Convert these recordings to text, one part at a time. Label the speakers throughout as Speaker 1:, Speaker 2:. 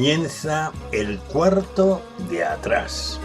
Speaker 1: Comienza el cuarto de atrás.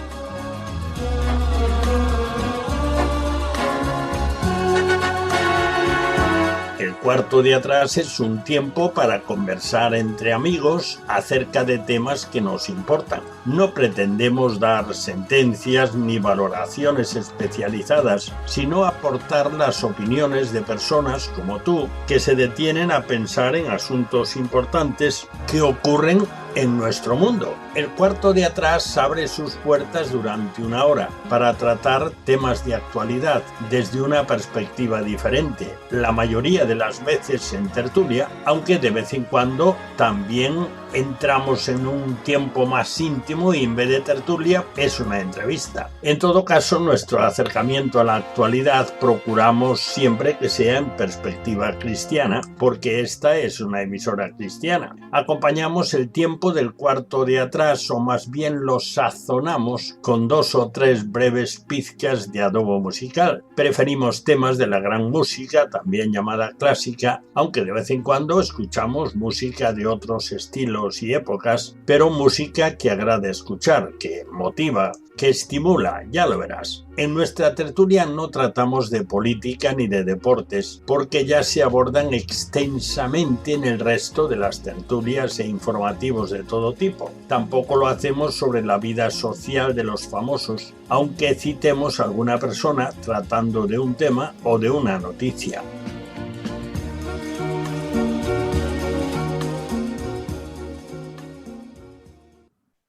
Speaker 1: El cuarto de atrás es un tiempo para conversar entre amigos acerca de temas que nos importan. No pretendemos dar sentencias ni valoraciones especializadas, sino aportar las opiniones de personas como tú que se detienen a pensar en asuntos importantes que ocurren en nuestro mundo. El cuarto de atrás abre sus puertas durante una hora para tratar temas de actualidad desde una perspectiva diferente, la mayoría de las veces en tertulia, aunque de vez en cuando también entramos en un tiempo más íntimo y en vez de tertulia es una entrevista. En todo caso, nuestro acercamiento a la actualidad procuramos siempre que sea en perspectiva cristiana, porque esta es una emisora cristiana. Acompañamos el tiempo del cuarto de atrás, o más bien lo sazonamos con 2 o 3 breves pizcas de adobo musical. Preferimos temas de la gran música, también llamada clásica, aunque de vez en cuando escuchamos música de otros estilos y épocas, pero música que agrada escuchar, que motiva, que estimula, ya lo verás. En nuestra tertulia no tratamos de política ni de deportes, porque ya se abordan extensamente en el resto de las tertulias e informativos de todo tipo. Tampoco lo hacemos sobre la vida social de los famosos, aunque citemos a alguna persona tratando de un tema o de una noticia.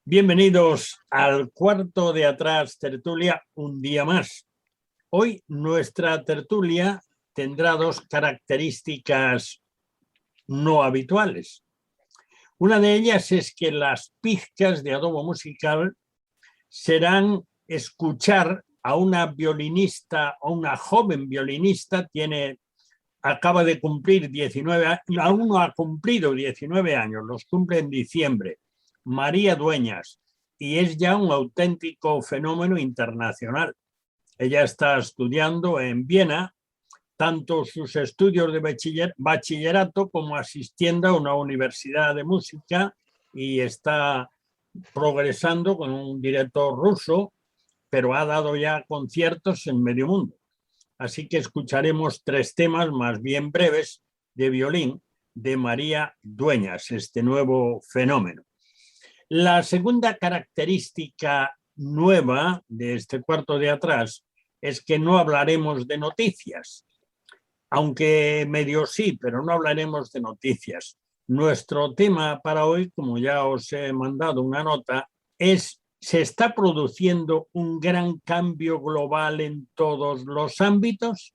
Speaker 1: Bienvenidos al cuarto de atrás tertulia un día más. Hoy nuestra tertulia tendrá 2 características no habituales. Una de ellas es que las pizcas de adobo musical serán escuchar a una violinista, o una joven violinista, acaba de cumplir 19 años, aún no ha cumplido 19 años, los cumple en diciembre. María Dueñas, y es ya un auténtico fenómeno internacional. Ella está estudiando en Viena, tanto sus estudios de bachillerato como asistiendo a una universidad de música, y está progresando con un director ruso, pero ha dado ya conciertos en medio mundo. Así que escucharemos 3 temas más bien breves de violín de María Dueñas, este nuevo fenómeno. La segunda característica nueva de este cuarto de atrás es que no hablaremos de noticias, aunque medio sí, pero no hablaremos de noticias. Nuestro tema para hoy, como ya os he mandado una nota, ¿se está produciendo un gran cambio global en todos los ámbitos?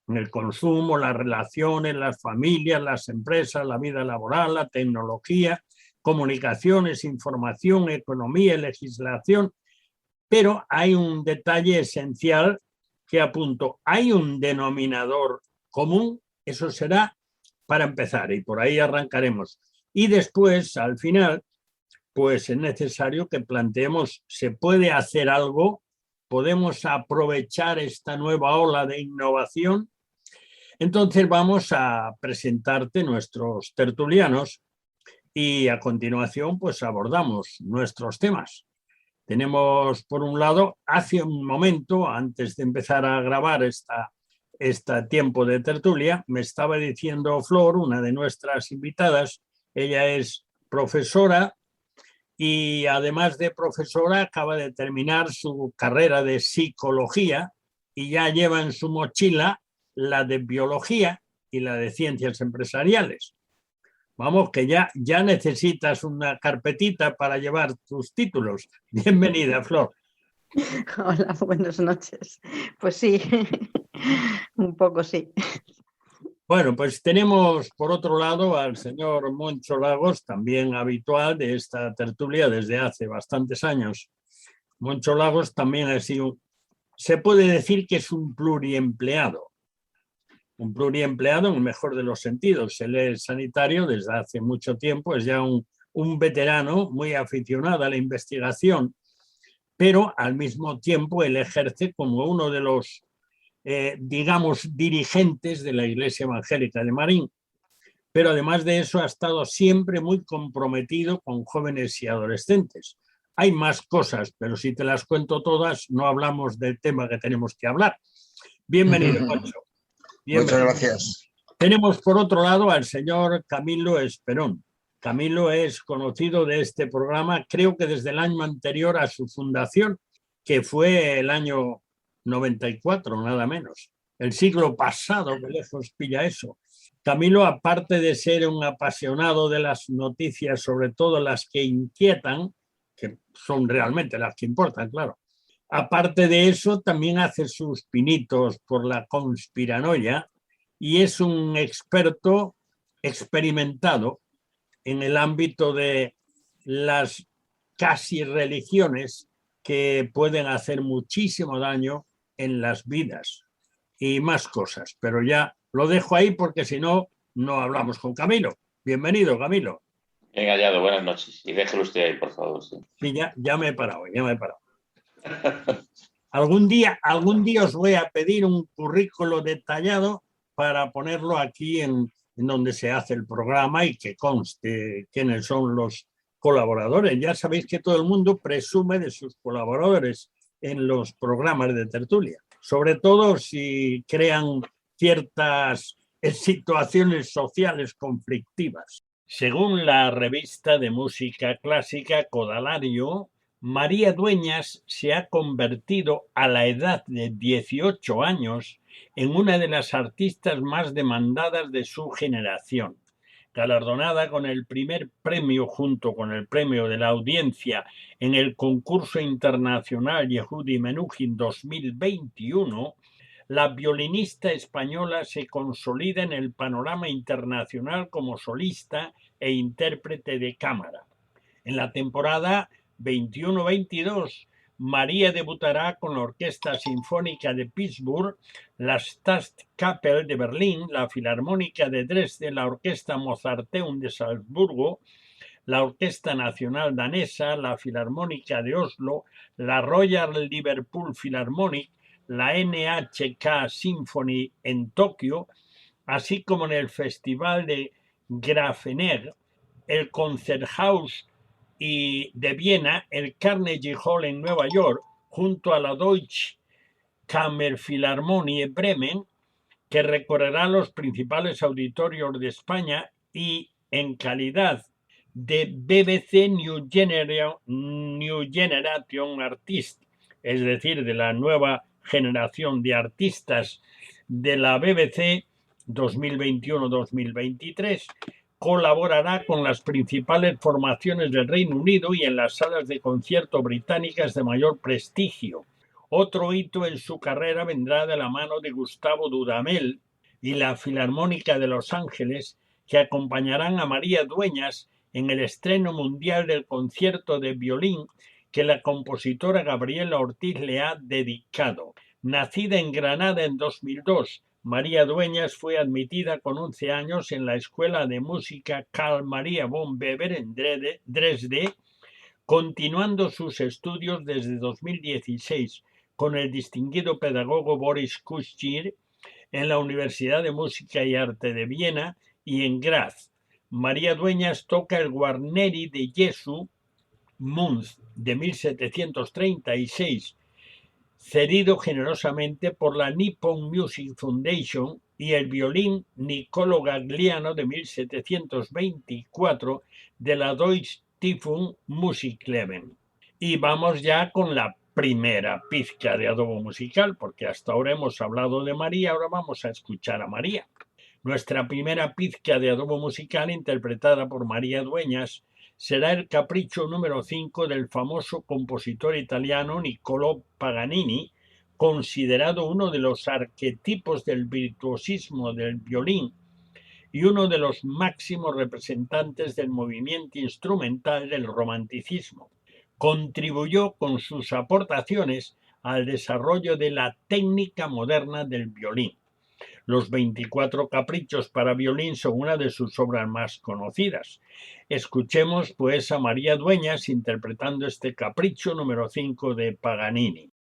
Speaker 1: En el consumo, las relaciones, las familias, las empresas, la vida laboral, la tecnología, comunicaciones, información, economía, legislación, pero hay un detalle esencial que apunto. Hay un denominador común, eso será para empezar, y por ahí arrancaremos. Y después, al final, pues es necesario que planteemos, ¿se puede hacer algo? ¿Podemos aprovechar esta nueva ola de innovación? Entonces vamos a presentarte nuestros tertulianos y a continuación pues abordamos nuestros temas. Tenemos por un lado, hace un momento, antes de empezar a grabar este tiempo de tertulia, me estaba diciendo Flor, una de nuestras invitadas, ella es profesora y además de profesora acaba de terminar su carrera de psicología y ya lleva en su mochila la de biología y la de ciencias empresariales. Vamos, que ya necesitas una carpetita para llevar tus títulos. Bienvenida, Flor.
Speaker 2: Hola, buenas noches. Pues sí, un poco sí.
Speaker 1: Bueno, pues tenemos por otro lado al señor Moncho Lagos, también habitual de esta tertulia desde hace bastantes años. Moncho Lagos también ha sido, se puede decir que es un pluriempleado. Un pluriempleado en el mejor de los sentidos. Él es sanitario desde hace mucho tiempo, es ya un veterano muy aficionado a la investigación, pero al mismo tiempo él ejerce como uno de los, digamos, dirigentes de la Iglesia Evangélica de Marín. pero además de eso ha estado siempre muy comprometido con jóvenes y adolescentes. Hay más cosas, pero si te las cuento todas, no hablamos del tema que tenemos que hablar. Bienvenido, Pancho.
Speaker 3: Muchas gracias.
Speaker 1: Tenemos por otro lado al señor Camilo Esperón. Camilo es conocido de este programa, creo que desde el año anterior a su fundación, que fue el año 94, nada menos. El siglo pasado, que lejos pilla eso. Camilo, aparte de ser un apasionado de las noticias, sobre todo las que inquietan, que son realmente las que importan, claro. Aparte de eso, también hace sus pinitos por la conspiranoia y es un experto experimentado en el ámbito de las casi religiones que pueden hacer muchísimo daño en las vidas y más cosas. Pero ya lo dejo ahí porque si no, no hablamos con Camilo. Bienvenido, Camilo.
Speaker 4: Bien hallado, buenas noches. Y déjelo usted ahí, por favor. Sí,
Speaker 1: ya me he parado. Algún día os voy a pedir un currículo detallado para ponerlo aquí en donde se hace el programa y que conste quiénes son los colaboradores. Ya sabéis que todo el mundo presume de sus colaboradores en los programas de tertulia, sobre todo si crean ciertas situaciones sociales conflictivas. Según la revista de música clásica Codalario, María Dueñas se ha convertido a la edad de 18 años en una de las artistas más demandadas de su generación. Galardonada con el primer premio junto con el premio de la audiencia en el concurso internacional Yehudi Menuhin 2021, la violinista española se consolida en el panorama internacional como solista e intérprete de cámara. En la temporada 21-22, María debutará con la Orquesta Sinfónica de Pittsburgh, la Staatskapelle de Berlín, la Filarmónica de Dresde, la Orquesta Mozarteum de Salzburgo, la Orquesta Nacional Danesa, la Filarmónica de Oslo, la Royal Liverpool Philharmonic, la NHK Symphony en Tokio, así como en el Festival de Grafenegg, el Konzerthaus y de Viena, el Carnegie Hall en Nueva York, junto a la Deutsche Kammerphilharmonie Bremen, que recorrerá los principales auditorios de España y en calidad de BBC New Generation Artist, es decir, de la nueva generación de artistas de la BBC 2021-2023, colaborará con las principales formaciones del Reino Unido y en las salas de concierto británicas de mayor prestigio. Otro hito en su carrera vendrá de la mano de Gustavo Dudamel y la Filarmónica de Los Ángeles, que acompañarán a María Dueñas en el estreno mundial del concierto de violín que la compositora Gabriela Ortiz le ha dedicado. Nacida en Granada en 2002, María Dueñas fue admitida con 11 años en la Escuela de Música Carl Maria von Weber en Dresde, continuando sus estudios desde 2016 con el distinguido pedagogo Boris Kuschir en la Universidad de Música y Arte de Viena y en Graz. María Dueñas toca el Guarneri de Jesu Munz de 1736, cedido generosamente por la Nippon Music Foundation, y el violín Niccolo Gagliano de 1724 de la Deutsche Stiftung Musikleben. Y vamos ya con la primera pizca de adobo musical, porque hasta ahora hemos hablado de María, ahora vamos a escuchar a María. Nuestra primera pizca de adobo musical, interpretada por María Dueñas, será el capricho número 5 del famoso compositor italiano Niccolò Paganini, considerado uno de los arquetipos del virtuosismo del violín y uno de los máximos representantes del movimiento instrumental del romanticismo. Contribuyó con sus aportaciones al desarrollo de la técnica moderna del violín. Los 24 caprichos para violín son una de sus obras más conocidas. Escuchemos pues a María Dueñas interpretando este capricho número 5 de Paganini.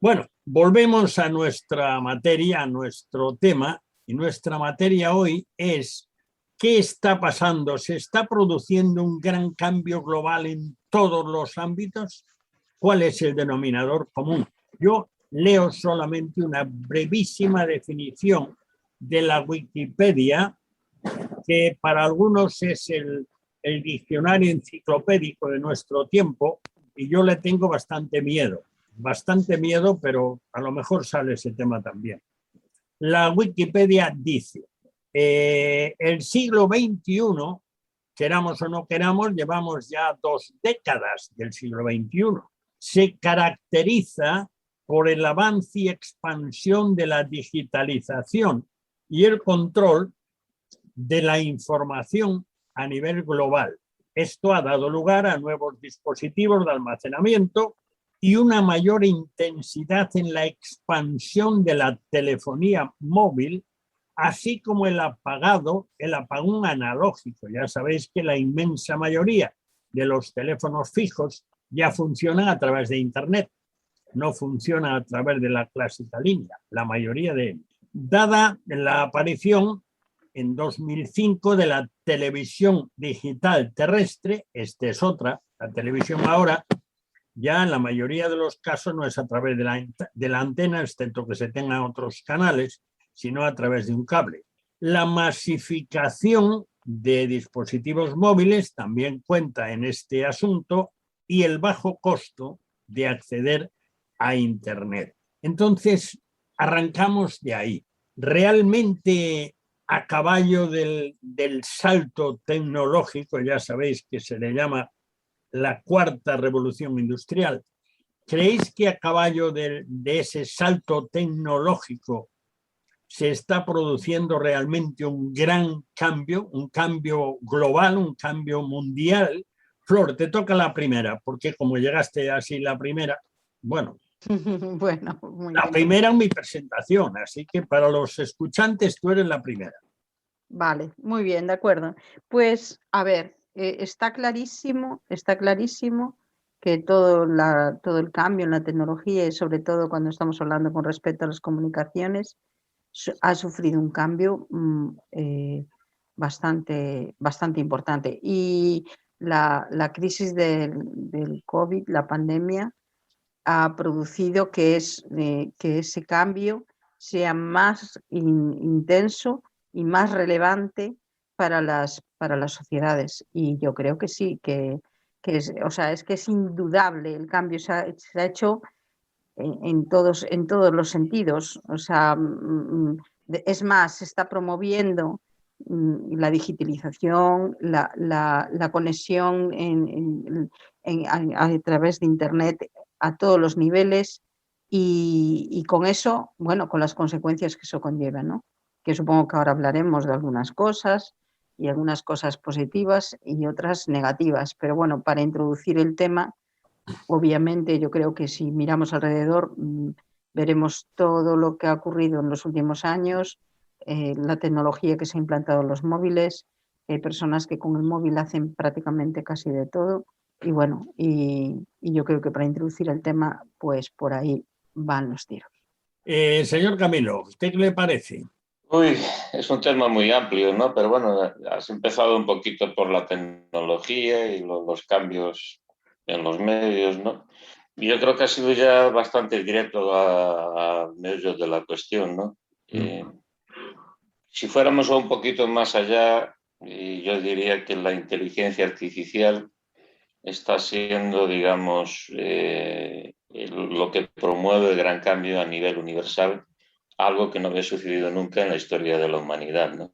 Speaker 1: Bueno, volvemos a nuestra materia, a nuestro tema, y nuestra materia hoy es ¿qué está pasando? ¿Se está produciendo un gran cambio global en todos los ámbitos? ¿Cuál es el denominador común? Yo leo solamente una brevísima definición de la Wikipedia, que para algunos es el diccionario enciclopédico de nuestro tiempo, y yo le tengo bastante miedo, pero a lo mejor sale ese tema también. La Wikipedia dice, el siglo XXI, queramos o no queramos, llevamos ya 2 décadas del siglo XXI, se caracteriza por el avance y expansión de la digitalización y el control de la información a nivel global. Esto ha dado lugar a nuevos dispositivos de almacenamiento y una mayor intensidad en la expansión de la telefonía móvil, así como el apagón analógico. Ya sabéis que la inmensa mayoría de los teléfonos fijos ya funcionan a través de Internet, no funcionan a través de la clásica línea, la mayoría de ellos. Dada la aparición en 2005 de la televisión digital terrestre, esta es otra, la televisión ahora, ya en la mayoría de los casos no es a través de la antena, excepto que se tengan otros canales, sino a través de un cable. La masificación de dispositivos móviles también cuenta en este asunto y el bajo costo de acceder a Internet. Entonces, arrancamos de ahí. Realmente a caballo del salto tecnológico, ya sabéis que se le llama la cuarta revolución industrial. ¿Creéis que a caballo de ese salto tecnológico se está produciendo realmente un gran cambio, un cambio global, un cambio mundial? Flor, te toca la primera, porque como llegaste así la primera, bueno,
Speaker 2: Bueno, muy
Speaker 1: la
Speaker 2: bien.
Speaker 1: primera en mi presentación, así que para los escuchantes tú eres la primera.
Speaker 2: Vale, muy bien, de acuerdo. Pues, a ver, está clarísimo que todo el cambio en la tecnología y sobre todo cuando estamos hablando con respecto a las comunicaciones, ha sufrido un cambio bastante importante. Y la crisis del COVID, la pandemia, ha producido que ese cambio sea más intenso y más relevante para las sociedades. Y yo creo que sí, es que es indudable, el cambio se ha hecho en todos los sentidos. O sea, es más, se está promoviendo la digitalización, la conexión a través de Internet a todos los niveles y con eso, bueno, con las consecuencias que eso conlleva, ¿no? Que supongo que ahora hablaremos de algunas cosas y algunas cosas positivas y otras negativas. Pero bueno, para introducir el tema, obviamente yo creo que si miramos alrededor veremos todo lo que ha ocurrido en los últimos años, la tecnología que se ha implantado en los móviles, hay personas que con el móvil hacen prácticamente casi de todo. Y bueno, y yo creo que para introducir el tema, pues por ahí van los tiros.
Speaker 1: Señor Camilo, ¿usted qué le parece?
Speaker 4: Uy, es un tema muy amplio, ¿no? Pero bueno, has empezado un poquito por la tecnología y los cambios en los medios, ¿no? Yo creo que ha sido ya bastante directo a meollo de la cuestión, ¿no? Si fuéramos un poquito más allá, yo diría que la inteligencia artificial está siendo, digamos, lo que promueve el gran cambio a nivel universal, algo que no había sucedido nunca en la historia de la humanidad, ¿no?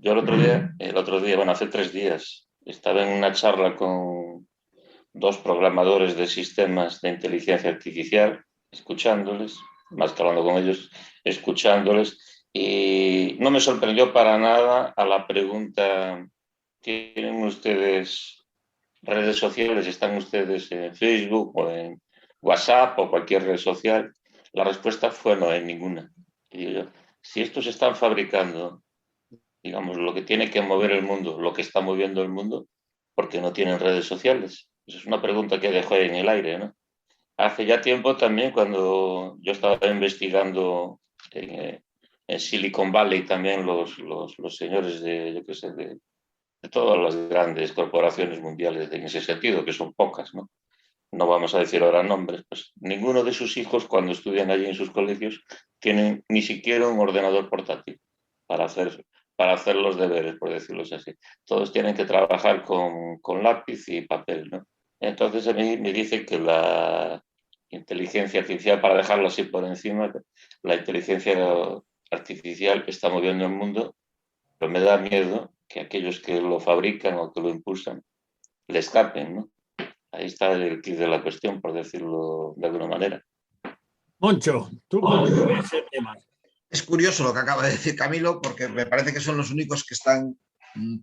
Speaker 4: Yo el otro día, bueno, hace 3 días, estaba en una charla con 2 programadores de sistemas de inteligencia artificial, escuchándoles, más que hablando con ellos, escuchándoles, y no me sorprendió para nada a la pregunta: ¿tienen ustedes redes sociales? ¿Están ustedes en Facebook o en WhatsApp o cualquier red social? La respuesta fue no, en ninguna. Y digo yo, si estos están fabricando, digamos, lo que tiene que mover el mundo, lo que está moviendo el mundo, ¿por qué no tienen redes sociales? Esa es una pregunta que dejó en el aire, ¿no? Hace ya tiempo también, cuando yo estaba investigando en Silicon Valley, también los señores de, yo qué sé, de todas las grandes corporaciones mundiales en ese sentido, que son pocas, ¿no? No vamos a decir ahora nombres, pues ninguno de sus hijos, cuando estudian allí en sus colegios, tienen ni siquiera un ordenador portátil para hacer, para hacer los deberes, por decirlo así. Todos tienen que trabajar con lápiz y papel, ¿no? Entonces a mí me dicen que la inteligencia artificial, para dejarlo así por encima, la inteligencia artificial está moviendo el mundo, pero me da miedo que aquellos que lo fabrican o que lo impulsan le escapen, ¿no? Ahí está el quid de la cuestión, por decirlo de alguna manera.
Speaker 1: Moncho, ¿tú cómo ves ese tema?
Speaker 3: Es curioso lo que acaba de decir Camilo, porque me parece que son los únicos que están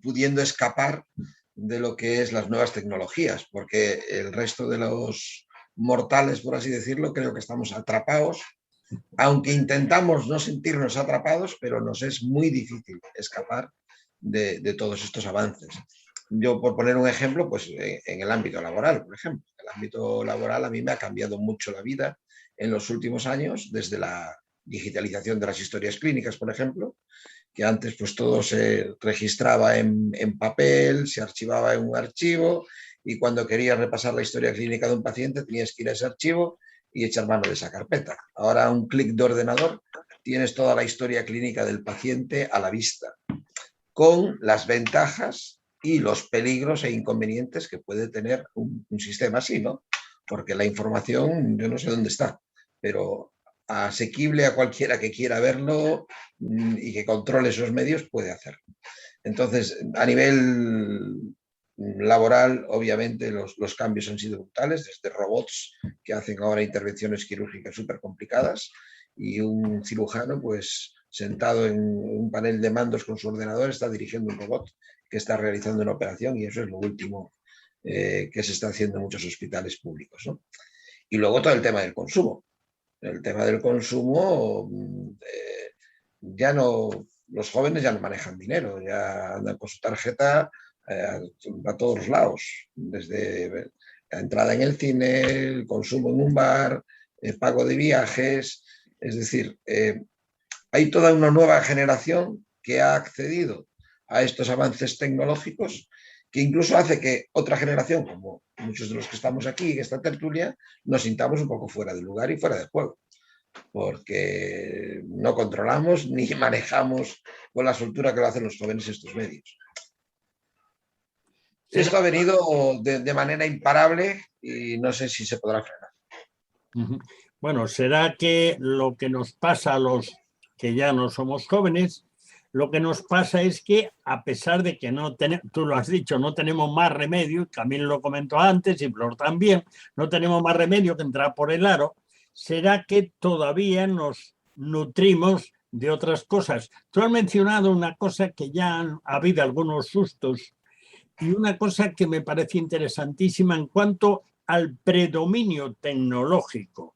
Speaker 3: pudiendo escapar de lo que es las nuevas tecnologías, porque el resto de los mortales, por así decirlo, creo que estamos atrapados, aunque intentamos no sentirnos atrapados, pero nos es muy difícil escapar de todos estos avances. Yo, por poner un ejemplo, pues en el ámbito laboral, por ejemplo. El ámbito laboral a mí me ha cambiado mucho la vida en los últimos años, desde la digitalización de las historias clínicas, por ejemplo, que antes pues todo se registraba en papel, se archivaba en un archivo, y cuando querías repasar la historia clínica de un paciente tenías que ir a ese archivo y echar mano de esa carpeta. Ahora, a un clic de ordenador tienes toda la historia clínica del paciente a la vista, con las ventajas y los peligros e inconvenientes que puede tener un sistema así, ¿no? Porque la información, yo no sé dónde está, pero asequible a cualquiera que quiera verlo y que controle esos medios puede hacerlo. Entonces, a nivel laboral, obviamente, los cambios han sido brutales, desde robots que hacen ahora intervenciones quirúrgicas súper complicadas, y un cirujano, pues, sentado en un panel de mandos con su ordenador, está dirigiendo un robot que está realizando una operación, y eso es lo último que se está haciendo en muchos hospitales públicos, ¿no? Y luego todo el tema del consumo. El tema del consumo, ya no, los jóvenes ya no manejan dinero, ya andan con su tarjeta a todos los lados, desde la entrada en el cine, el consumo en un bar, el pago de viajes. Es decir, hay toda una nueva generación que ha accedido a estos avances tecnológicos, que incluso hace que otra generación, como muchos de los que estamos aquí en esta tertulia, nos sintamos un poco fuera de lugar y fuera de juego, porque no controlamos ni manejamos con la soltura que lo hacen los jóvenes estos medios. Esto ha venido de manera imparable y no sé si se podrá frenar.
Speaker 1: Bueno, será que lo que nos pasa a los que ya no somos jóvenes, lo que nos pasa es que, a pesar de que no tenemos, tú lo has dicho, no tenemos más remedio, Camilo lo comentó antes y Flor también, no tenemos más remedio que entrar por el aro, será que todavía nos nutrimos de otras cosas. Tú has mencionado una cosa que ya ha habido algunos sustos, y una cosa que me parece interesantísima en cuanto al predominio tecnológico.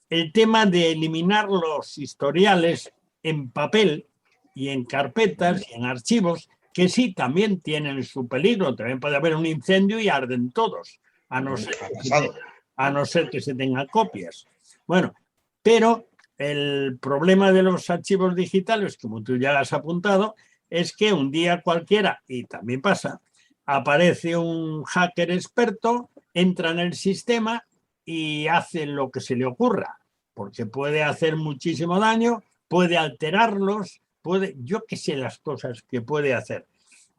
Speaker 1: El tema de eliminar los historiales en papel y en carpetas y en archivos, que sí también tienen su peligro. También puede haber un incendio y arden todos, a no ser que se tengan copias. Bueno, pero el problema de los archivos digitales, como tú ya has apuntado, es que un día cualquiera, y también pasa, aparece un hacker experto, entra en el sistema y hace lo que se le ocurra, porque puede hacer muchísimo daño, puede alterarlos, puede, yo qué sé las cosas que puede hacer.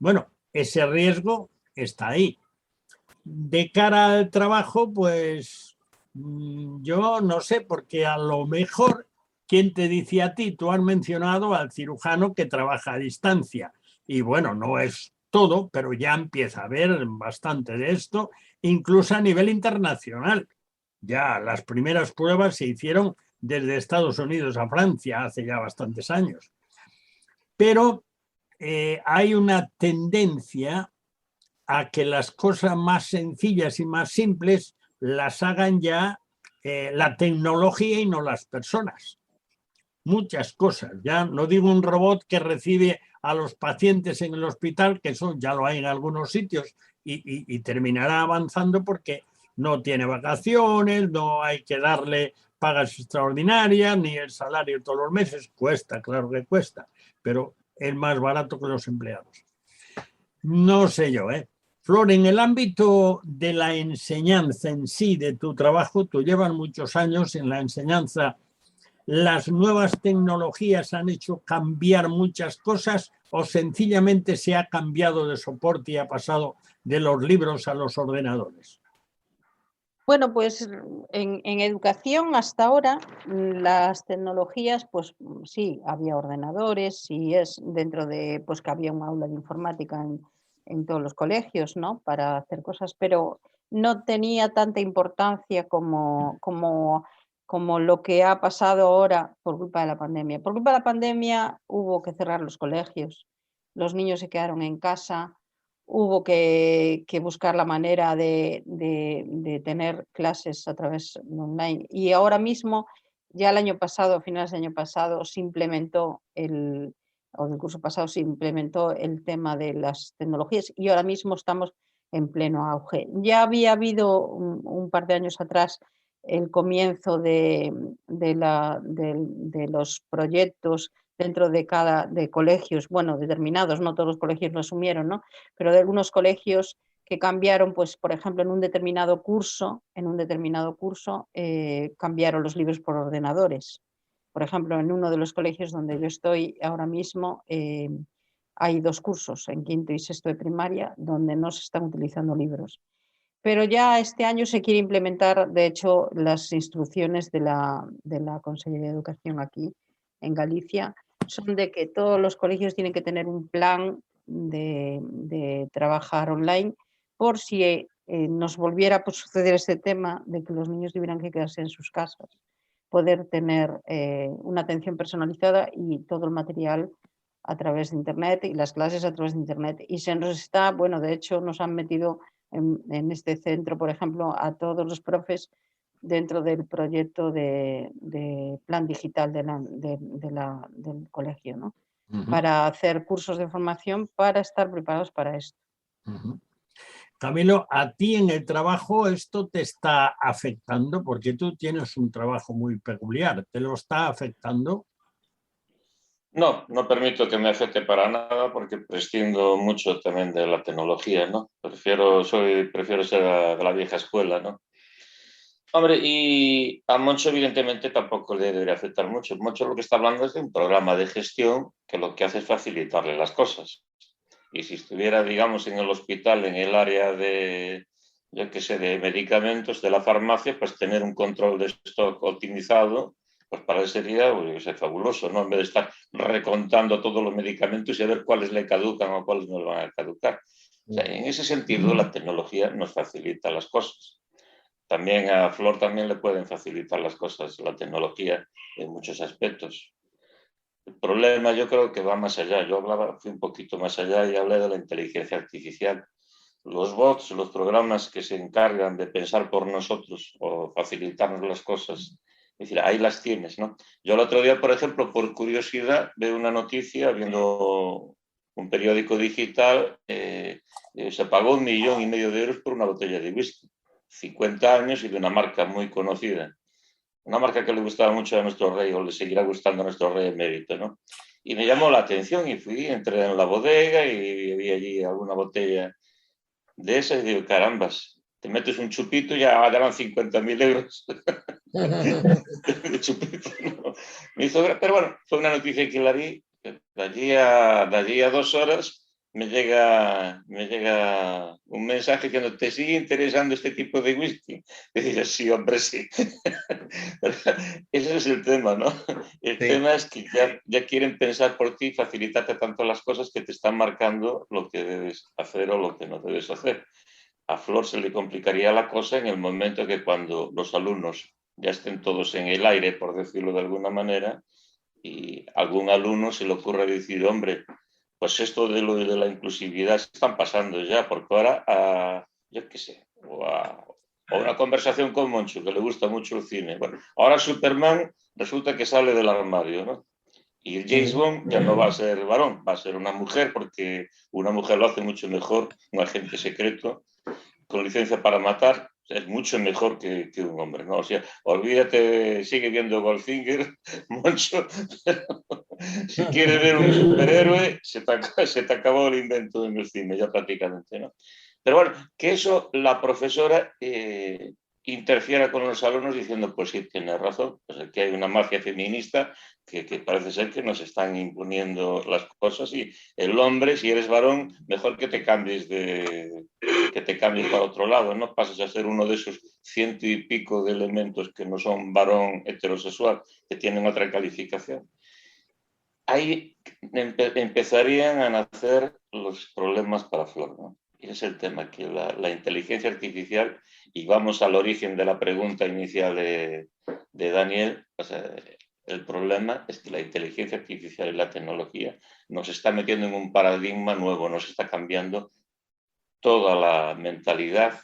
Speaker 1: Bueno, ese riesgo está ahí. De cara al trabajo, pues yo no sé, porque a lo mejor, ¿quién te dice a ti? Tú has mencionado al cirujano que trabaja a distancia. Y bueno, no es todo, pero ya empieza a haber bastante de esto, incluso a nivel internacional. Ya las primeras pruebas se hicieron desde Estados Unidos a Francia hace ya bastantes años. Pero hay una tendencia a que las cosas más sencillas y más simples las hagan ya la tecnología y no las personas. Muchas cosas, ya no digo un robot que recibe a los pacientes en el hospital, que eso ya lo hay en algunos sitios y terminará avanzando porque no tiene vacaciones, no hay que darle pagas extraordinarias, ni el salario todos los meses, cuesta, claro que cuesta, pero es más barato que los empleados. No sé yo, Flor, en el ámbito de la enseñanza en sí, de tu trabajo, tú llevas muchos años en la enseñanza. ¿Las nuevas tecnologías han hecho cambiar muchas cosas o sencillamente se ha cambiado de soporte y ha pasado de los libros a los ordenadores?
Speaker 2: Bueno, pues en educación hasta ahora las tecnologías, pues sí, había ordenadores y es dentro de, pues que había un aula de informática en todos los colegios, ¿no? Para hacer cosas, pero no tenía tanta importancia como lo que ha pasado ahora por culpa de la pandemia. Por culpa de la pandemia hubo que cerrar los colegios, los niños se quedaron en casa. Hubo que buscar la manera de tener clases a través de online. Y ahora mismo, ya el año pasado, a finales del año pasado, se implementó o del curso pasado se implementó el tema de las tecnologías y ahora mismo estamos en pleno auge. Ya había habido un par de años atrás el comienzo de los proyectos dentro de colegios, bueno, determinados, no todos los colegios lo asumieron, ¿no? Pero de algunos colegios que cambiaron, pues, por ejemplo, en un determinado curso, cambiaron los libros por ordenadores. Por ejemplo, en uno de los colegios donde yo estoy ahora mismo, hay 2 cursos, en quinto y sexto de primaria, donde no se están utilizando libros. Pero ya este año se quiere implementar, de hecho, las instrucciones de la Consellería de Educación aquí en Galicia son de que todos los colegios tienen que tener un plan de trabajar online por si nos volviera a suceder este tema de que los niños tuvieran que quedarse en sus casas, poder tener una atención personalizada y todo el material a través de Internet y las clases a través de Internet. Y se nos está, bueno, de hecho nos han metido en este centro, por ejemplo, a todos los profes dentro del proyecto de plan digital del colegio, ¿no? Para hacer cursos de formación para estar preparados para esto.
Speaker 1: Camilo, a ti en el trabajo esto te está afectando porque tú tienes un trabajo muy peculiar. ¿Te lo está afectando?
Speaker 4: No, no permito que me afecte para nada porque prescindo mucho también de la tecnología, ¿no? Prefiero ser de la vieja escuela, ¿no? Hombre, y a Moncho evidentemente tampoco le debería afectar mucho. Moncho lo que está hablando es de un programa de gestión que lo que hace es facilitarle las cosas. Y si estuviera, digamos, en el hospital, en el área de, yo qué sé, de medicamentos, de la farmacia, pues tener un control de stock optimizado, pues para él sería, pues, fabuloso, ¿no? En vez de estar recontando todos los medicamentos y a ver cuáles le caducan o cuáles no le van a caducar. O sea, en ese sentido, la tecnología nos facilita las cosas. También a Flor también le pueden facilitar las cosas, la tecnología, en muchos aspectos. El problema yo creo que va más allá. Fui un poquito más allá y hablé de la inteligencia artificial. Los bots, los programas que se encargan de pensar por nosotros o facilitarnos las cosas, es decir, ahí las tienes, ¿no? Yo el otro día, por ejemplo, por curiosidad, veo una noticia, viendo un periódico digital, se pagó 1,5 millones de euros por una botella de whisky. 50 años y de una marca muy conocida. Una marca que le gustaba mucho a nuestro rey o le seguirá gustando a nuestro rey emérito, ¿no? Y me llamó la atención y entré en la bodega y vi allí alguna botella de esa y digo, carambas, te metes un chupito y ya van 50.000 euros. De chupito, ¿no? Me hizo, pero bueno, fue una noticia que la vi. De allí a 2 horas me llega un mensaje que no te sigue interesando este tipo de whisky. Y dices, sí, hombre, sí. Ese es el tema, ¿no? El tema es que ya quieren pensar por ti, facilitarte tanto las cosas que te están marcando lo que debes hacer o lo que no debes hacer. A Flor se le complicaría la cosa en el momento que cuando los alumnos ya estén todos en el aire, por decirlo de alguna manera, y algún alumno se le ocurra decir, hombre, pues esto de lo de la inclusividad se están pasando ya, porque ahora, yo qué sé, o una conversación con Moncho, que le gusta mucho el cine. Bueno, ahora Superman resulta que sale del armario, ¿no? Y el James Bond ya no va a ser varón, va a ser una mujer, porque una mujer lo hace mucho mejor, un agente secreto, con licencia para matar, es mucho mejor que un hombre, ¿no? O sea, olvídate, sigue viendo Goldfinger, Moncho, pero si quieres ver un superhéroe, se te acabó el invento en el cine, ya prácticamente, ¿no? Pero bueno, que eso la profesora interfiera con los alumnos diciendo, pues sí, tiene razón, pues aquí hay una mafia feminista que parece ser que nos están imponiendo las cosas y el hombre, si eres varón, mejor que te cambies para otro lado, no pases a ser uno de esos 100 y pico de elementos que no son varón heterosexual, que tienen otra calificación. Ahí empezarían a nacer los problemas para Flor, ¿no? Y ese es el tema, que la inteligencia artificial, y vamos al origen de la pregunta inicial de Daniel, o sea, el problema es que la inteligencia artificial y la tecnología nos está metiendo en un paradigma nuevo, nos está cambiando toda la mentalidad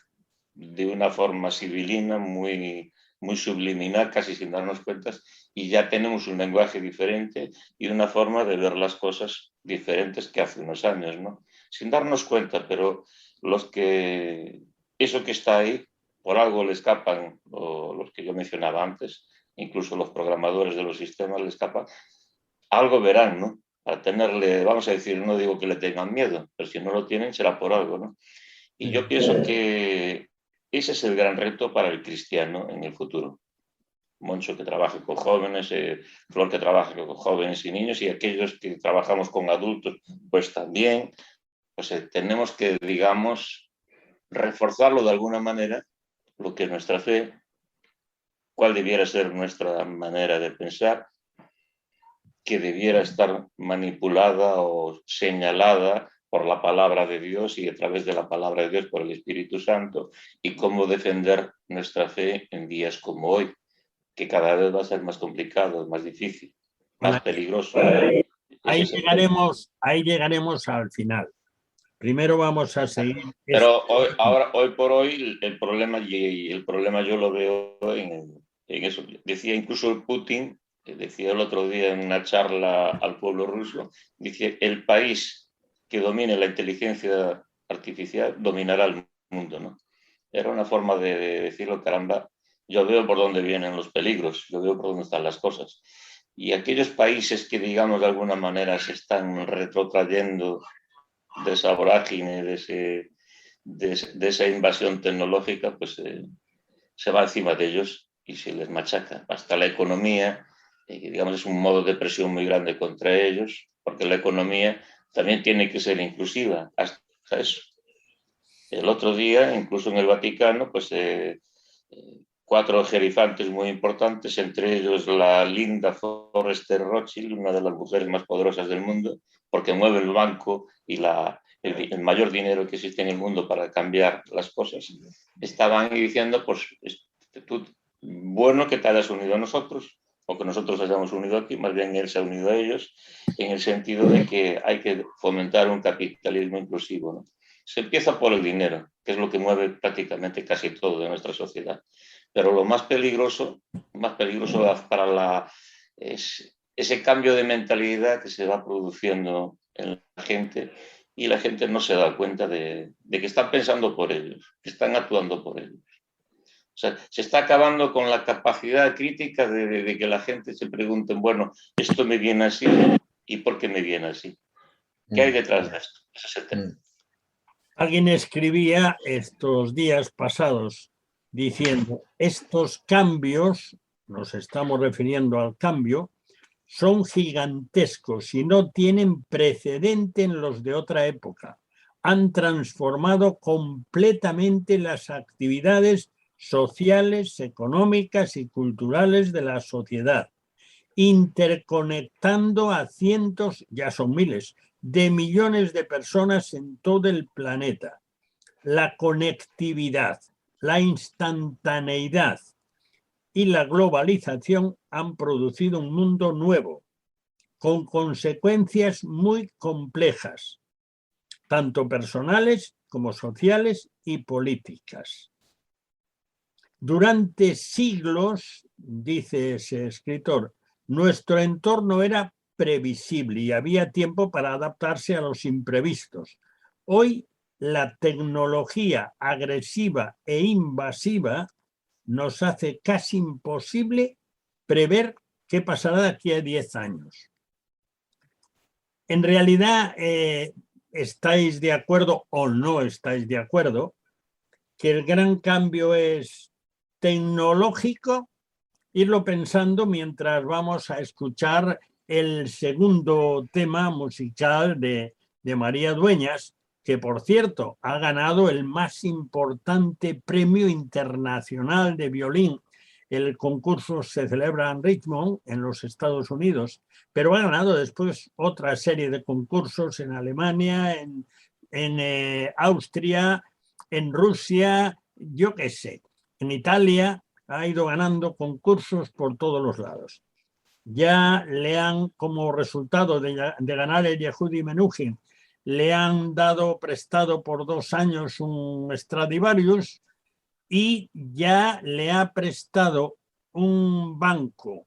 Speaker 4: de una forma civilina, muy, muy subliminal, casi sin darnos cuenta, y ya tenemos un lenguaje diferente y una forma de ver las cosas diferentes que hace unos años, ¿no? Sin darnos cuenta, pero eso que está ahí, por algo le escapan, o los que yo mencionaba antes, incluso los programadores de los sistemas le escapan, algo verán, ¿no? Para tenerle, vamos a decir, no digo que le tengan miedo, pero si no lo tienen será por algo, ¿no? Y yo pienso que ese es el gran reto para el cristiano en el futuro. Moncho que trabaje con jóvenes, Flor que trabaje con jóvenes y niños, y aquellos que trabajamos con adultos, pues también, pues tenemos que, digamos, reforzarlo de alguna manera, lo que es nuestra fe, cuál debiera ser nuestra manera de pensar, que debiera estar manipulada o señalada por la palabra de Dios y a través de la palabra de Dios por el Espíritu Santo, y cómo defender nuestra fe en días como hoy, que cada vez va a ser más complicado, más difícil, más peligroso.
Speaker 1: Ahí llegaremos al final. Primero vamos a seguir.
Speaker 4: Pero hoy por hoy el problema yo lo veo en eso. Decía incluso Putin, decía el otro día en una charla al pueblo ruso, dice, el país que domine la inteligencia artificial dominará el mundo, ¿no? Era una forma de decirlo, caramba, yo veo por dónde vienen los peligros, yo veo por dónde están las cosas. Y aquellos países que, digamos, de alguna manera se están retrotrayendo de esa vorágine, de esa invasión tecnológica, pues se va encima de ellos y se les machaca. Hasta la economía, digamos, es un modo de presión muy grande contra ellos, porque la economía también tiene que ser inclusiva, hasta eso. El otro día, incluso en el Vaticano, pues 4 jerifantes muy importantes, entre ellos la Linda Forrester Rothschild, una de las mujeres más poderosas del mundo, porque mueve el banco y el mayor dinero que existe en el mundo para cambiar las cosas, estaban diciendo, pues, bueno que te hayas unido a nosotros, o que nosotros hayamos unido aquí, más bien él se ha unido a ellos, en el sentido de que hay que fomentar un capitalismo inclusivo, ¿no? Se empieza por el dinero, que es lo que mueve prácticamente casi todo de nuestra sociedad. Pero lo más peligroso para ese cambio de mentalidad que se va produciendo en la gente, y la gente no se da cuenta de que están pensando por ellos, que están actuando por ellos. O sea, se está acabando con la capacidad crítica de que la gente se pregunte, bueno, esto me viene así, ¿y por qué me viene así? ¿Qué hay detrás de esto? Ese es el tema.
Speaker 1: Alguien escribía estos días pasados diciendo, estos cambios, nos estamos refiriendo al cambio, son gigantescos y no tienen precedente en los de otra época. Han transformado completamente las actividades sociales, económicas y culturales de la sociedad, interconectando a cientos, ya son miles, de millones de personas en todo el planeta. La conectividad, la instantaneidad y la globalización han producido un mundo nuevo, con consecuencias muy complejas, tanto personales como sociales y políticas. Durante siglos, dice ese escritor, nuestro entorno era previsible y había tiempo para adaptarse a los imprevistos. Hoy, la tecnología agresiva e invasiva nos hace casi imposible prever qué pasará de aquí a 10 años. En realidad, ¿estáis de acuerdo o no estáis de acuerdo que el gran cambio es tecnológico? Irlo pensando mientras vamos a escuchar el segundo tema musical de María Dueñas, que por cierto ha ganado el más importante premio internacional de violín. El concurso se celebra en Richmond, en los Estados Unidos, pero ha ganado después otra serie de concursos en Alemania, en Austria, en Rusia, yo qué sé, en Italia. Ha ido ganando concursos por todos los lados. Ya le han, como resultado de ganar el Yehudi Menuhin, le han dado prestado por 2 años un Stradivarius y ya le ha prestado un banco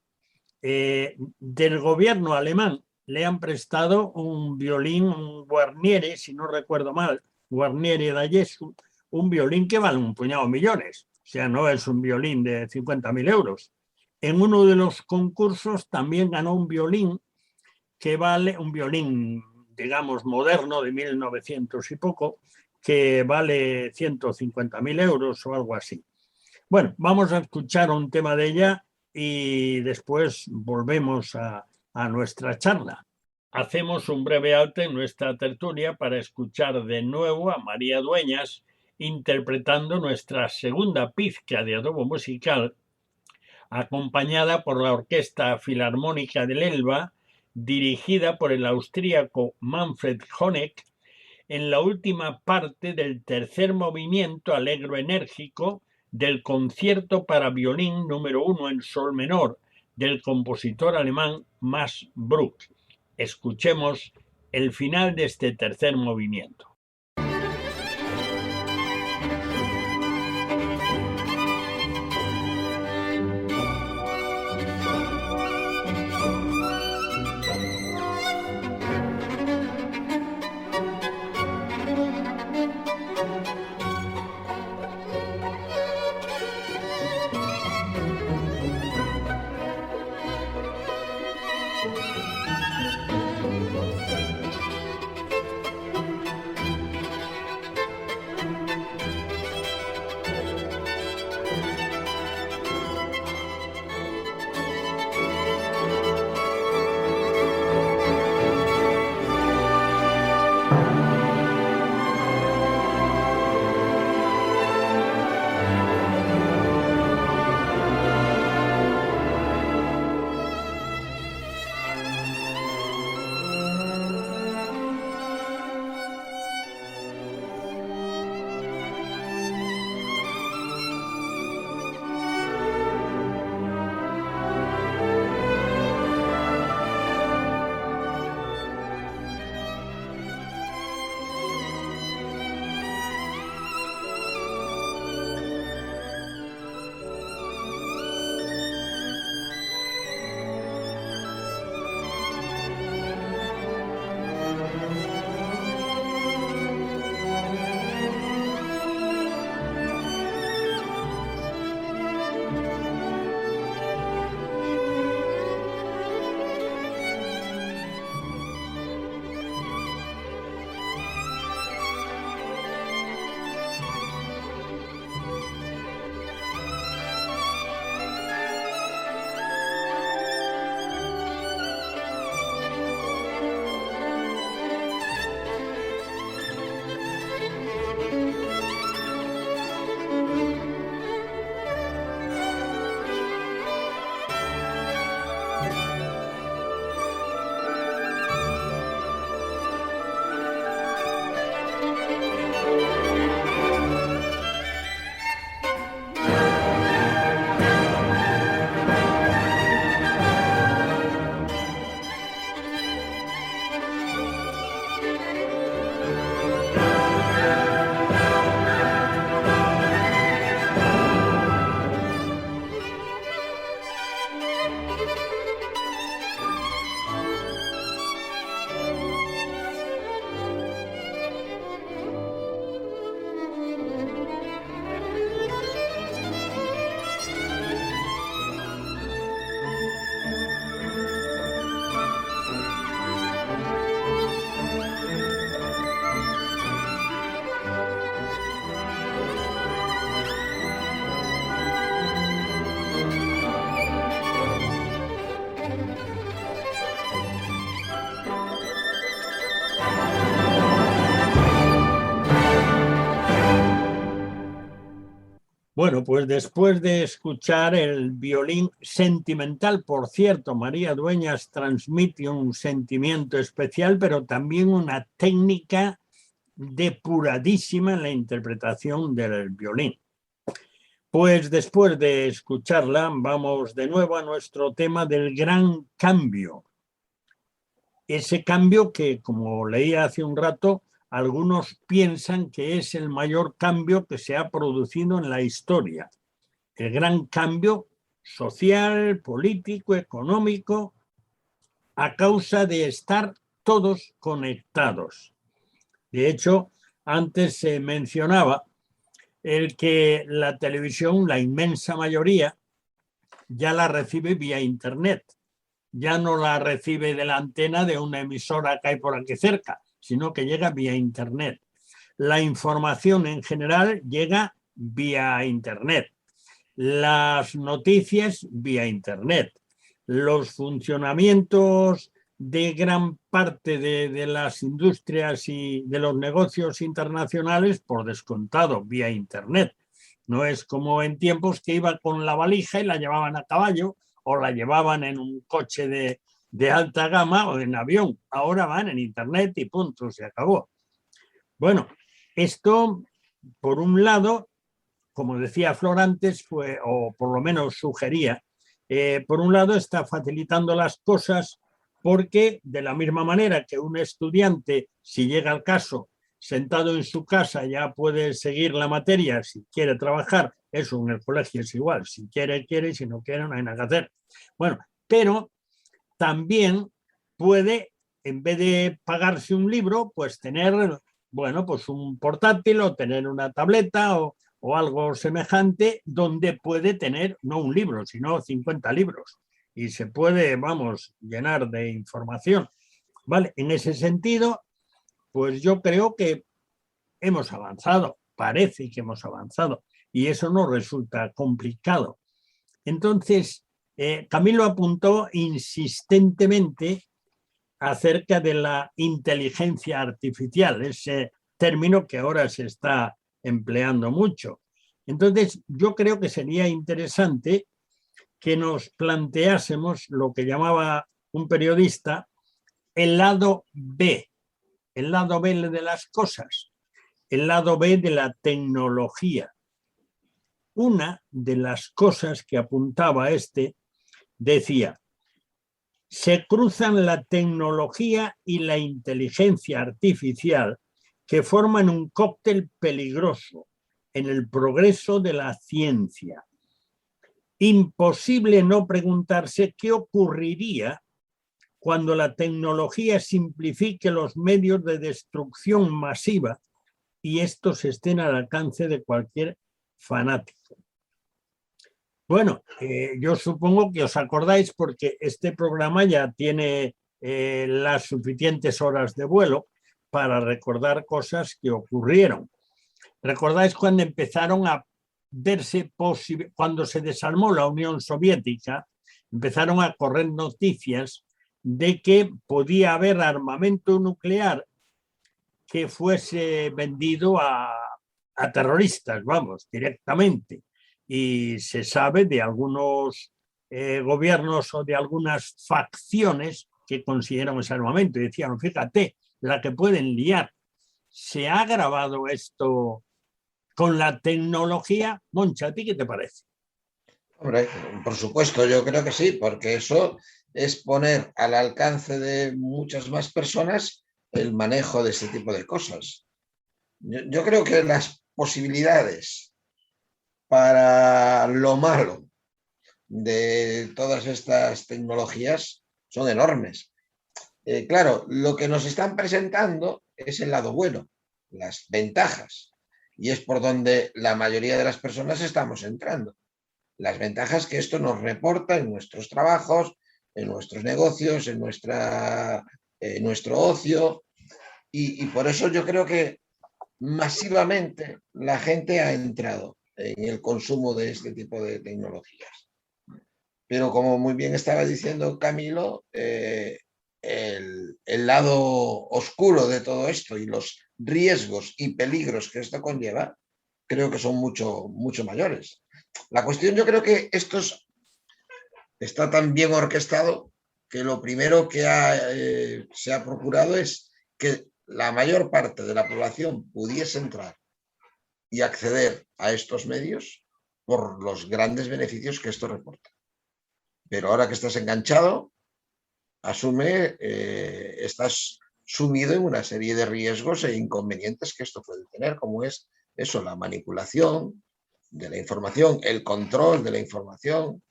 Speaker 1: del gobierno alemán, le han prestado un violín, un Guarnieri, si no recuerdo mal, Guarnieri da Gesù, un violín que vale un puñado de millones. O sea, no es un violín de 50.000 euros. En uno de los concursos también ganó un violín que vale, un violín, digamos, moderno de 1900 y poco, que vale 150.000 euros o algo así. Bueno, vamos a escuchar un tema de ella y después volvemos a nuestra charla. Hacemos un breve alto en nuestra tertulia para escuchar de nuevo a María Dueñas interpretando nuestra segunda pizca de adobo musical, acompañada por la Orquesta Filarmónica del Elba, dirigida por el austríaco Manfred Honeck, en la última parte del tercer movimiento alegro enérgico del concierto para violín número 1 en sol menor del compositor alemán Max Bruch. Escuchemos el final de este tercer movimiento. Bueno, pues después de escuchar el violín sentimental, por cierto, María Dueñas transmite un sentimiento especial, pero también una técnica depuradísima en la interpretación del violín. Pues después de escucharla, vamos de nuevo a nuestro tema del gran cambio. Ese cambio que, como leía hace un rato, algunos piensan que es el mayor cambio que se ha producido en la historia. El gran cambio social, político, económico, a causa de estar todos conectados. De hecho, antes se mencionaba el que la televisión, la inmensa mayoría, ya la recibe vía Internet. Ya no la recibe de la antena de una emisora que hay por aquí cerca, sino que llega vía Internet. La información en general llega vía Internet. Las noticias vía Internet. Los funcionamientos de gran parte de las industrias y de los negocios internacionales, por descontado, vía Internet. No es como en tiempos que iba con la valija y la llevaban a caballo o la llevaban en un coche de alta gama o en avión. Ahora van en Internet y punto, se acabó. Bueno, esto, por un lado, como decía Flor antes, o por lo menos sugería, por un lado está facilitando las cosas porque de la misma manera que un estudiante, si llega al caso, sentado en su casa ya puede seguir la materia si quiere trabajar, eso en el colegio es igual, si quiere, quiere, y si no quiere, no hay nada que hacer. Bueno, pero también puede, en vez de pagarse un libro, pues tener, bueno, pues un portátil o tener una tableta o algo semejante donde puede tener no un libro, sino 50 libros y se puede, vamos, llenar de información. Vale, en ese sentido, pues yo creo que hemos avanzado, parece que hemos avanzado y eso no resulta complicado. Entonces, Camilo apuntó insistentemente acerca de la inteligencia artificial, ese término que ahora se está empleando mucho. Entonces, yo creo que sería interesante que nos planteásemos lo que llamaba un periodista el lado B de las cosas, el lado B de la tecnología. Una de las cosas que apuntaba decía, se cruzan la tecnología y la inteligencia artificial que forman un cóctel peligroso en el progreso de la ciencia. Imposible no preguntarse qué ocurriría cuando la tecnología simplifique los medios de destrucción masiva y estos estén al alcance de cualquier fanático. Bueno, yo supongo que os acordáis porque este programa ya tiene las suficientes horas de vuelo para recordar cosas que ocurrieron. ¿Recordáis cuando empezaron a verse cuando se desarmó la Unión Soviética, empezaron a correr noticias de que podía haber armamento nuclear que fuese vendido a terroristas, vamos, directamente? Y se sabe de algunos gobiernos o de algunas facciones que consiguieron ese armamento y decían, fíjate, la que pueden liar. ¿Se ha grabado esto con la tecnología? Moncha, ¿a ti qué te parece?
Speaker 3: Hombre, por supuesto, yo creo que sí, porque eso es poner al alcance de muchas más personas el manejo de este tipo de cosas. Yo creo que las posibilidades para lo malo de todas estas tecnologías son enormes. Claro, lo que nos están presentando es el lado bueno, las ventajas, y es por donde la mayoría de las personas estamos entrando. Las ventajas que esto nos reporta en nuestros trabajos, en nuestros negocios, en nuestro ocio, y por eso yo creo que masivamente la gente ha entrado en el consumo de este tipo de tecnologías. Pero como muy bien estaba diciendo Camilo, el lado oscuro de todo esto y los riesgos y peligros que esto conlleva creo que son mucho mayores. La cuestión, yo creo que está tan bien orquestado que lo primero que se ha procurado es que la mayor parte de la población pudiese entrar y acceder a estos medios por los grandes beneficios que esto reporta. Pero ahora que estás enganchado, estás sumido en una serie de riesgos e inconvenientes que esto puede tener, como es eso, la manipulación de la información, el control de la información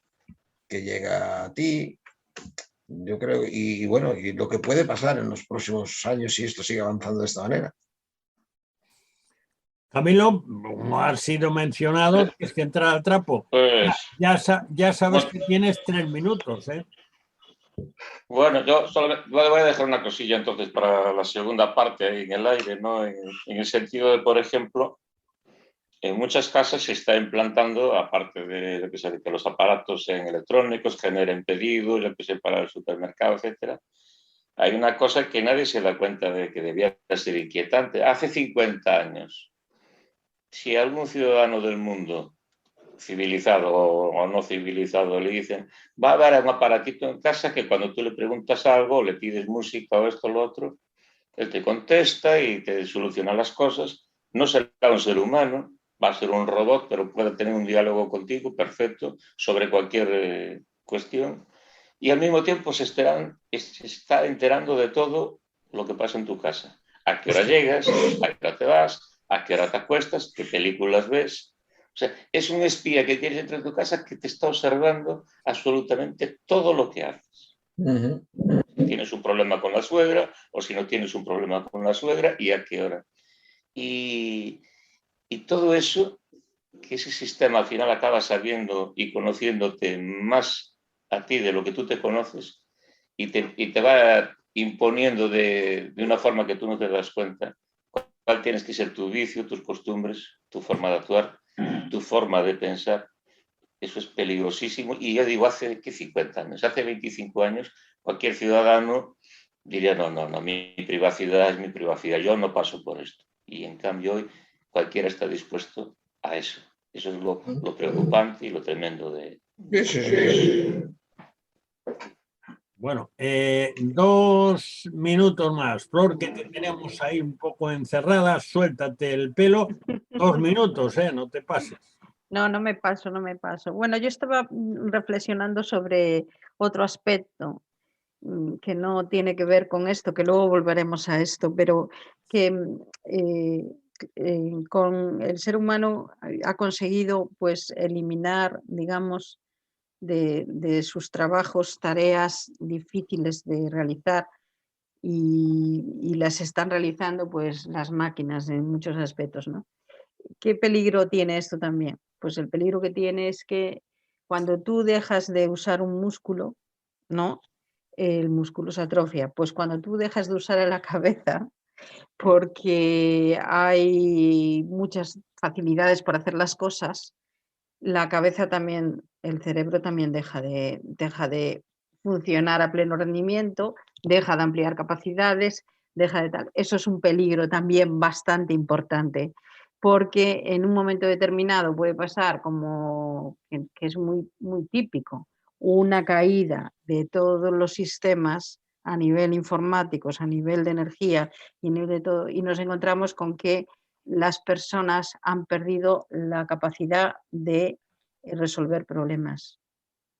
Speaker 3: que llega a ti. Yo creo, y bueno, y lo que puede pasar en los próximos años si esto sigue avanzando de esta manera.
Speaker 1: Camilo, como ha sido mencionado, tienes que entrar al trapo.
Speaker 4: Pues,
Speaker 1: Ya sabes
Speaker 4: bueno,
Speaker 1: que tienes 3 minutos, ¿eh?
Speaker 4: bueno, yo solo voy a dejar una cosilla entonces para la segunda parte ahí en el aire, ¿no? En el sentido de, por ejemplo, en muchas casas se está implantando, aparte de que los aparatos sean electrónicos, generen pedidos, yo que sé, para el supermercado, etcétera. Hay una cosa que nadie se da cuenta de que debía ser inquietante. Hace 50 años, si algún ciudadano del mundo civilizado o no civilizado le dicen, va a haber un aparatito en casa que cuando tú le preguntas algo, le pides música o esto o lo otro, él te contesta y te soluciona las cosas. No será un ser humano, va a ser un robot, pero puede tener un diálogo contigo perfecto sobre cualquier cuestión. Y al mismo tiempo se está enterando de todo lo que pasa en tu casa. A qué hora llegas, a qué hora te vas, a qué hora te acuestas, qué películas ves. O sea, es un espía que tienes dentro de tu casa que te está observando absolutamente todo lo que haces.
Speaker 3: Uh-huh.
Speaker 4: Si tienes un problema con la suegra o si no tienes un problema con la suegra y a qué hora. Y todo eso, que ese sistema al final acaba sabiendo y conociéndote más a ti de lo que tú te conoces y te va imponiendo de una forma que tú no te das cuenta cuál tienes que ser tu vicio, tus costumbres, tu forma de actuar, tu forma de pensar. Eso es peligrosísimo. Y yo digo, hace 50 años, hace 25 años, cualquier ciudadano diría, no, mi privacidad es mi privacidad, yo no paso por esto. Y en cambio hoy cualquiera está dispuesto a eso. Eso es lo preocupante y lo tremendo de...
Speaker 3: Sí.
Speaker 1: Bueno, 2 minutos más. Flor, que te tenemos ahí un poco encerrada, suéltate el pelo. 2 minutos, no te pases.
Speaker 2: No me paso. Bueno, yo estaba reflexionando sobre otro aspecto que no tiene que ver con esto, que luego volveremos a esto, pero que con el ser humano ha conseguido pues eliminar, digamos, de sus trabajos tareas difíciles de realizar y las están realizando pues las máquinas en muchos aspectos, ¿no? ¿Qué peligro tiene esto también? Pues el peligro que tiene es que cuando tú dejas de usar un músculo, ¿no? El músculo se atrofia. Pues cuando tú dejas de usar la cabeza, porque hay muchas facilidades para hacer las cosas, la cabeza también, el cerebro también deja de funcionar a pleno rendimiento, deja de ampliar capacidades, deja de tal. Eso es un peligro también bastante importante, porque en un momento determinado puede pasar como que es muy, muy típico, una caída de todos los sistemas a nivel informáticos, a nivel de energía y a nivel de todo, y nos encontramos con que las personas han perdido la capacidad de resolver problemas.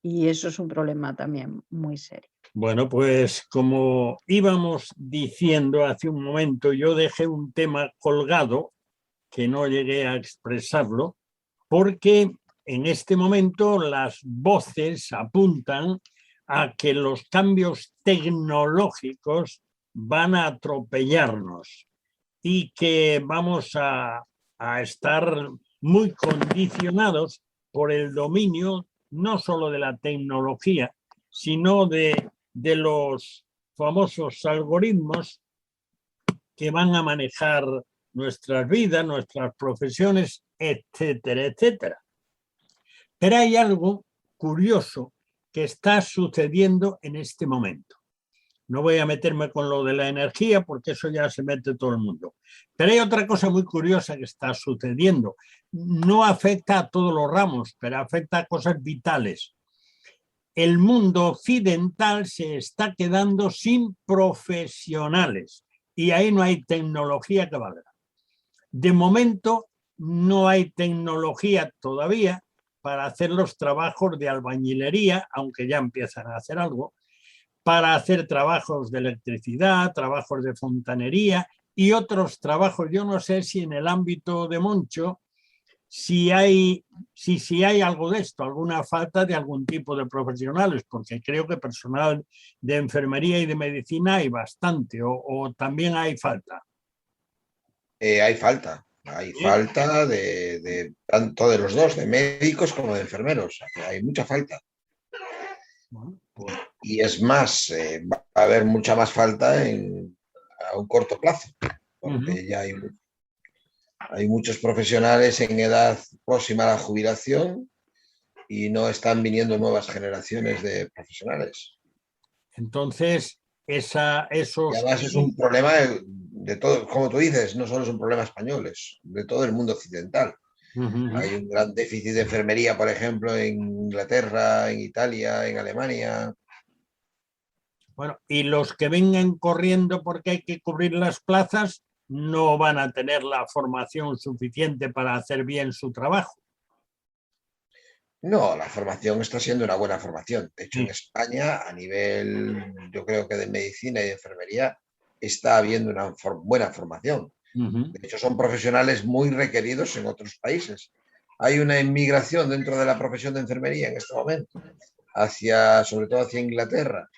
Speaker 2: Y eso es un problema también muy serio.
Speaker 1: Bueno, pues como íbamos diciendo hace un momento, yo dejé un tema colgado que no llegué a expresarlo, porque en este momento las voces apuntan a que los cambios tecnológicos van a atropellarnos y que vamos a estar muy condicionados por el dominio no solo de la tecnología, sino de los famosos algoritmos que van a manejar nuestras vidas, nuestras profesiones, etcétera, etcétera. Pero hay algo curioso que está sucediendo en este momento. No voy a meterme con lo de la energía porque eso ya se mete todo el mundo. Pero hay otra cosa muy curiosa que está sucediendo. No afecta a todos los ramos, pero afecta a cosas vitales. El mundo occidental se está quedando sin profesionales y ahí no hay tecnología que valga. De momento no hay tecnología todavía para hacer los trabajos de albañilería, aunque ya empiezan a hacer algo, para hacer trabajos de electricidad, trabajos de fontanería y otros trabajos. Yo no sé si en el ámbito de Moncho, si hay algo de esto, alguna falta de algún tipo de profesionales, porque creo que personal de enfermería y de medicina hay bastante, o también hay falta.
Speaker 3: Hay falta de tanto de los dos, de médicos como de enfermeros. Hay mucha falta.
Speaker 1: Bueno, pues,
Speaker 3: Y es más, va a haber mucha más falta a un corto plazo, porque ya hay muchos profesionales en edad próxima a la jubilación y no están viniendo nuevas generaciones de profesionales.
Speaker 1: entonces,
Speaker 3: Y además es un problema de todo, como tú dices, no solo es un problema español, es de todo el mundo occidental. Hay un gran déficit de enfermería, por ejemplo, en Inglaterra, en Italia, en Alemania.
Speaker 1: Bueno, y los que vengan corriendo porque hay que cubrir las plazas no van a tener la formación suficiente para hacer bien su trabajo.
Speaker 3: No, la formación está siendo una buena formación. De hecho, en España, a nivel, yo creo que de medicina y de enfermería, está habiendo una buena formación. De hecho, son profesionales muy requeridos en otros países. Hay una inmigración dentro de la profesión de enfermería en este momento, sobre todo hacia Inglaterra,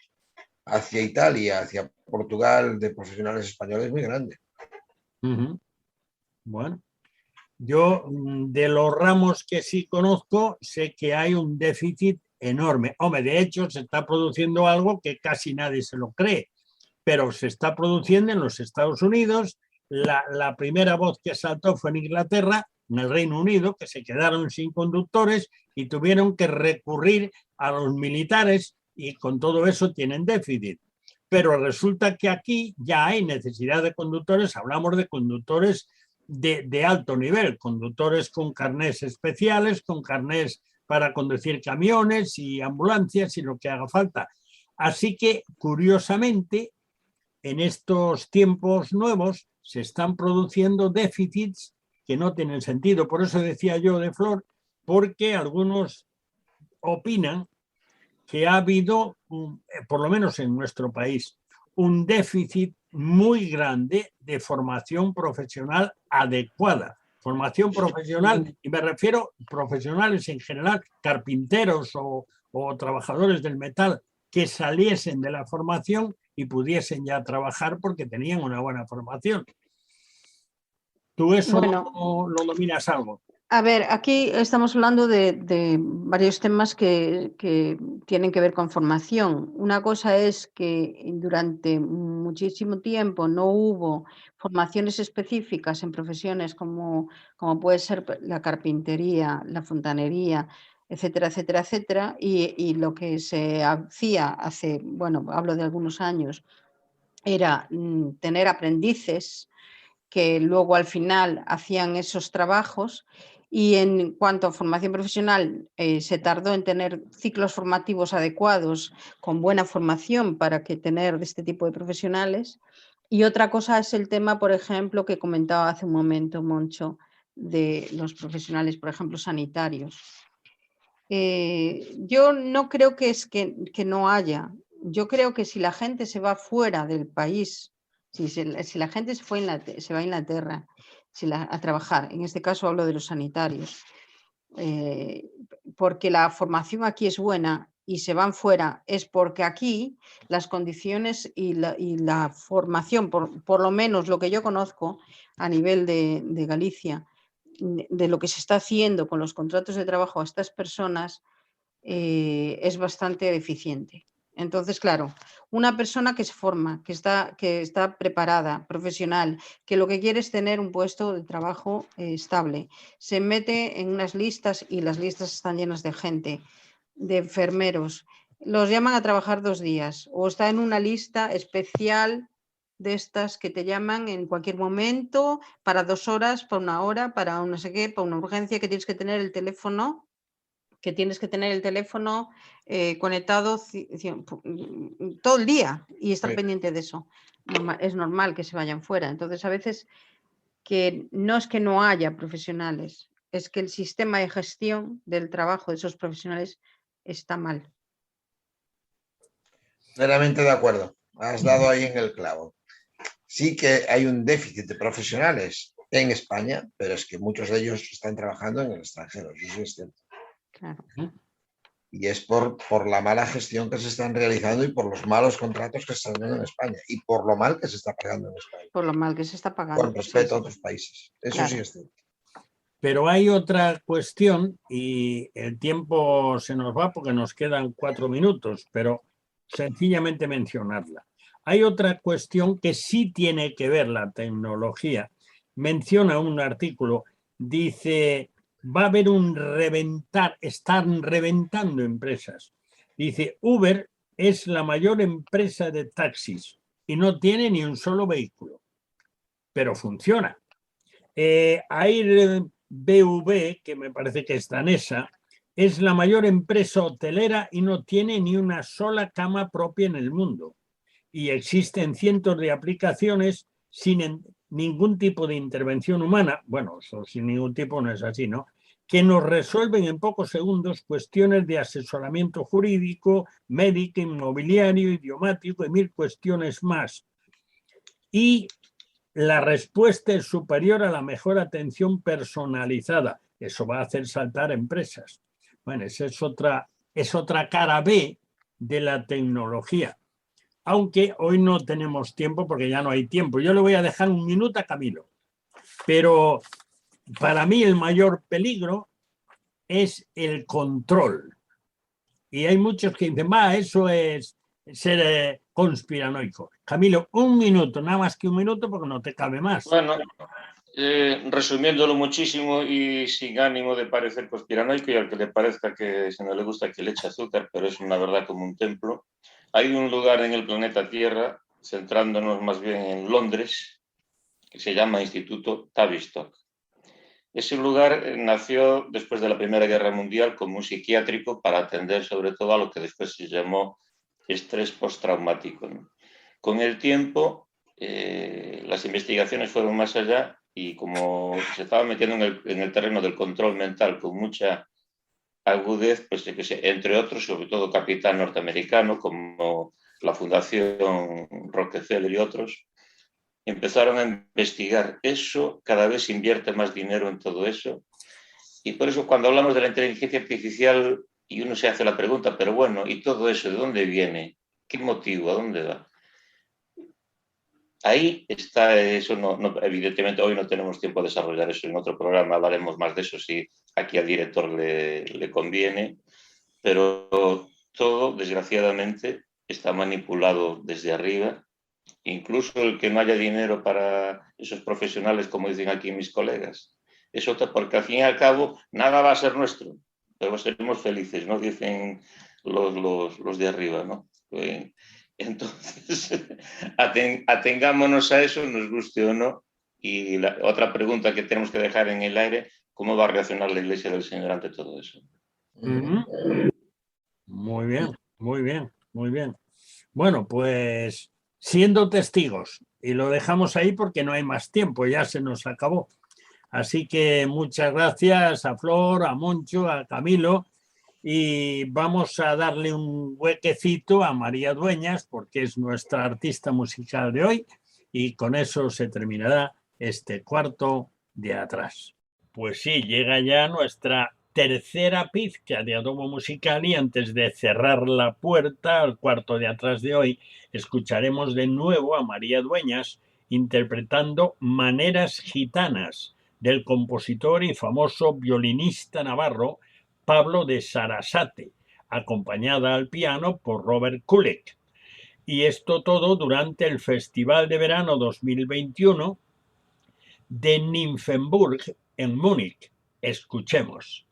Speaker 3: hacia Italia, hacia Portugal, de profesionales españoles muy grande.
Speaker 1: Bueno, yo de los ramos que sí conozco, sé que hay un déficit enorme. Hombre, de hecho, se está produciendo algo que casi nadie se lo cree, pero se está produciendo en los Estados Unidos. La primera voz que saltó fue en Inglaterra, en el Reino Unido, que se quedaron sin conductores y tuvieron que recurrir a los militares y con todo eso tienen déficit. Pero resulta que aquí ya hay necesidad de conductores, hablamos de conductores de alto nivel, conductores con carnés especiales, con carnés para conducir camiones y ambulancias y lo que haga falta. Así que, curiosamente, en estos tiempos nuevos se están produciendo déficits que no tienen sentido. Por eso decía yo de Flor, porque algunos opinan que ha habido, por lo menos en nuestro país, un déficit muy grande de formación profesional adecuada. Formación profesional, y me refiero a profesionales en general, carpinteros o trabajadores del metal, que saliesen de la formación y pudiesen ya trabajar porque tenían una buena formación. ¿Tú eso lo dominas algo?
Speaker 2: A ver, aquí estamos hablando de varios temas que tienen que ver con formación. Una cosa es que durante muchísimo tiempo no hubo formaciones específicas en profesiones como puede ser la carpintería, la fontanería, etcétera, etcétera, etcétera. Y lo que se hacía hace, bueno, hablo de algunos años, era tener aprendices que luego al final hacían esos trabajos. Y en cuanto a formación profesional, se tardó en tener ciclos formativos adecuados con buena formación para que tener este tipo de profesionales. Y otra cosa es el tema, por ejemplo, que comentaba hace un momento Moncho, de los profesionales, por ejemplo, sanitarios. Yo no creo que no haya. Yo creo que si la gente se va fuera del país, si la gente se va a Inglaterra a trabajar, en este caso hablo de los sanitarios, porque la formación aquí es buena y se van fuera, es porque aquí las condiciones y la formación, por lo menos lo que yo conozco a nivel de Galicia, de lo que se está haciendo con los contratos de trabajo a estas personas, es bastante deficiente. Entonces, claro, una persona que se forma, que está preparada, profesional, que lo que quiere es tener un puesto de trabajo estable, se mete en unas listas y las listas están llenas de gente, de enfermeros, los llaman a trabajar 2 días o está en una lista especial de estas que te llaman en cualquier momento para 2 horas, para 1 hora, para un no sé qué, para una urgencia que tienes que tener el teléfono conectado todo el día y estar
Speaker 3: Sí.
Speaker 2: pendiente de eso. Es normal que se vayan fuera. Entonces, a veces que no es que no haya profesionales, es que el sistema de gestión del trabajo de esos profesionales está mal.
Speaker 3: Plenamente de acuerdo. Has dado ahí en el clavo. Sí que hay un déficit de profesionales en España, pero es que muchos de ellos están trabajando en el extranjero, eso sí es cierto.
Speaker 2: Claro.
Speaker 3: Y es por la mala gestión que se están realizando y por los malos contratos que se están dando en España y por lo mal que se está pagando en España.
Speaker 2: Por lo mal que se está pagando.
Speaker 3: Con respecto
Speaker 2: Sí.
Speaker 3: a otros países. Eso
Speaker 2: Claro.
Speaker 3: sí es cierto.
Speaker 1: Pero hay otra cuestión y el tiempo se nos va porque nos quedan 4 minutos, pero sencillamente mencionarla. Hay otra cuestión que sí tiene que ver la tecnología. Menciona un artículo, dice, va a haber un reventar, están reventando empresas. Dice, Uber es la mayor empresa de taxis y no tiene ni un solo vehículo, pero funciona. Airbnb, que me parece que es danesa, es la mayor empresa hotelera y no tiene ni una sola cama propia en el mundo. Y existen cientos de aplicaciones sin ningún tipo de intervención humana, bueno, eso sin ningún tipo no es así, ¿no?, que nos resuelven en pocos segundos cuestiones de asesoramiento jurídico, médico, inmobiliario, idiomático y 1000 cuestiones más. Y la respuesta es superior a la mejor atención personalizada. Eso va a hacer saltar empresas. Bueno, esa es otra cara B de la tecnología. Aunque hoy no tenemos tiempo porque ya no hay tiempo. Yo le voy a dejar 1 minuto a Camilo. Pero para mí el mayor peligro es el control. Y hay muchos que dicen, eso es ser conspiranoico. Camilo, 1 minuto, nada más que 1 minuto porque no te cabe más.
Speaker 4: Bueno, resumiéndolo muchísimo y sin ánimo de parecer conspiranoico, y al que le parezca que si no le gusta que le eche azúcar, pero es una verdad como un templo, hay un lugar en el planeta Tierra, centrándonos más bien en Londres, que se llama Instituto Tavistock. Ese lugar nació después de la Primera Guerra Mundial como un psiquiátrico para atender sobre todo a lo que después se llamó estrés postraumático, ¿no? Con el tiempo, las investigaciones fueron más allá y como se estaba metiendo en el terreno del control mental con mucha agudez, pues entre otros, sobre todo capital norteamericano, como la Fundación Rockefeller y otros, empezaron a investigar eso, cada vez se invierte más dinero en todo eso. Y por eso cuando hablamos de la inteligencia artificial y uno se hace la pregunta, pero bueno, ¿y todo eso de dónde viene? ¿Qué motivo? ¿A dónde va? Ahí está eso, evidentemente hoy no tenemos tiempo de desarrollar eso en otro programa, hablaremos más de eso si aquí al director le conviene, pero todo, desgraciadamente, está manipulado desde arriba. Incluso el que no haya dinero para esos profesionales, como dicen aquí mis colegas, es otra, porque al fin y al cabo nada va a ser nuestro, pero seremos felices, ¿no? Dicen los de arriba, ¿no? Entonces, atengámonos a eso, nos guste o no. Y la otra pregunta que tenemos que dejar en el aire, ¿cómo va a reaccionar la Iglesia del Señor ante todo eso?
Speaker 1: Muy bien, muy bien, muy bien. Bueno, pues siendo testigos, y lo dejamos ahí porque no hay más tiempo, ya se nos acabó. Así que muchas gracias a Flor, a Moncho, a Camilo, y vamos a darle un huequecito a María Dueñas porque es nuestra artista musical de hoy y con eso se terminará este cuarto de atrás. Pues sí, llega ya nuestra tercera pizca de adobo musical y antes de cerrar la puerta al cuarto de atrás de hoy, escucharemos de nuevo a María Dueñas interpretando Maneras Gitanas del compositor y famoso violinista navarro Pablo de Sarasate, acompañada al piano por Robert Kulick. Y esto todo durante el Festival de Verano 2021 de Nymphenburg en Múnich. Escuchemos.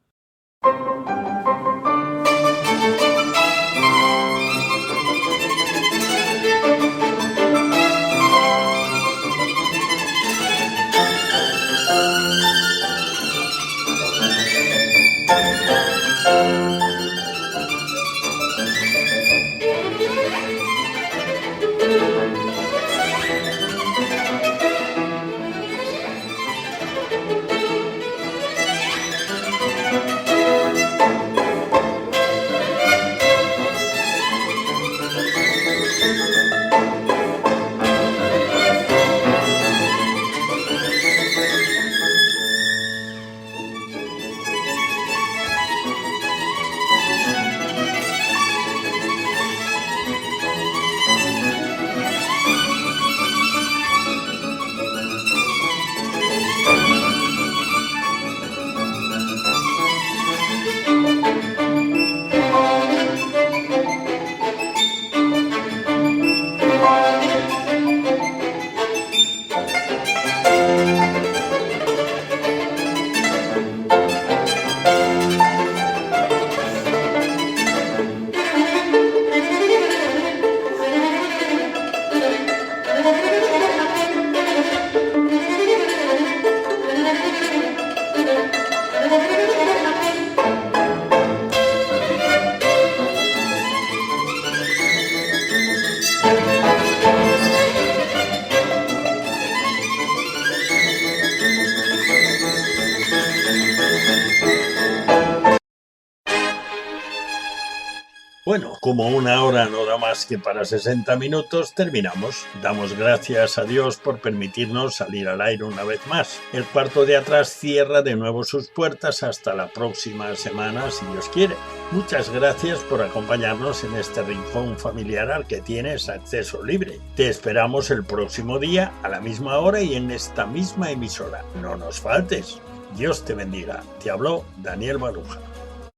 Speaker 1: Bueno, como una hora no da más que para 60 minutos, terminamos. Damos gracias a Dios por permitirnos salir al aire una vez más. El cuarto de atrás cierra de nuevo sus puertas hasta la próxima semana, si Dios quiere. Muchas gracias por acompañarnos en este rincón familiar al que tienes acceso libre. Te esperamos el próximo día a la misma hora y en esta misma emisora. No nos faltes. Dios te bendiga. Te habló Daniel Baluja.